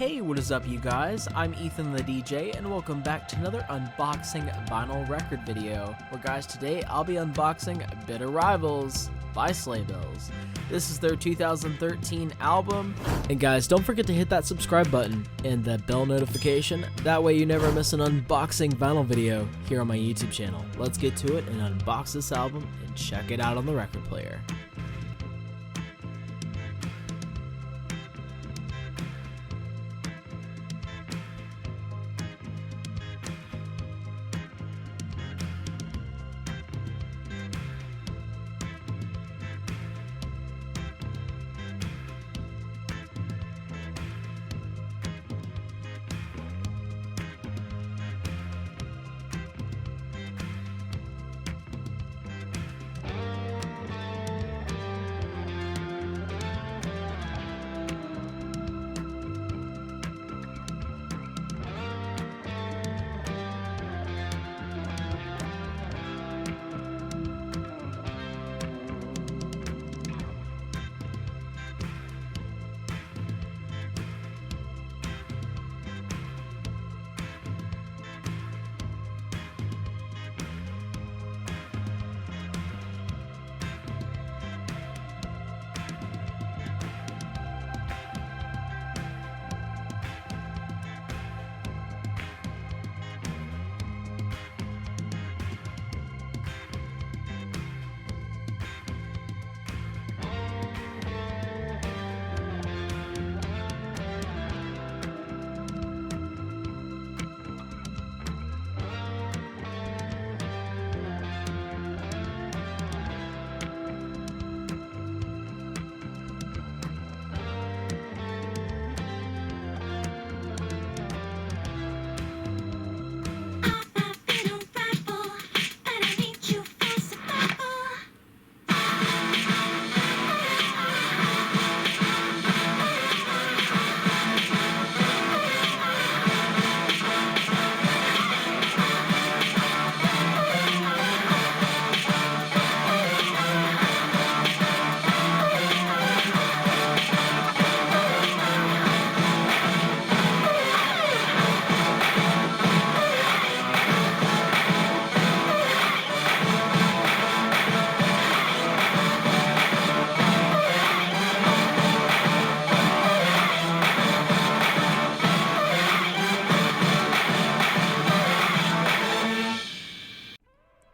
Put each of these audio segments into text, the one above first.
Hey, what is up you guys? I'm Ethan the DJ and welcome back to another unboxing vinyl record video. Where guys, today I'll be unboxing Bitter Rivals by Sleigh. This is their 2013 album. And guys, don't forget to hit that subscribe button and the bell notification. That way you never miss an unboxing vinyl video here on my YouTube channel. Let's get to it and unbox this album and check it out on the record player.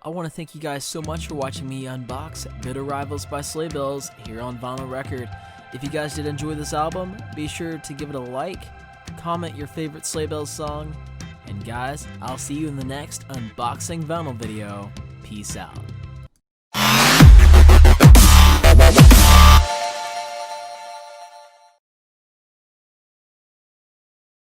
I want to thank you guys so much for watching me unbox Bitter Rivals by Sleigh here on Vinyl Record. If you guys did enjoy this album, be sure to give it a like, comment your favorite Sleigh song, and guys, I'll see you in the next unboxing vinyl video. Peace out.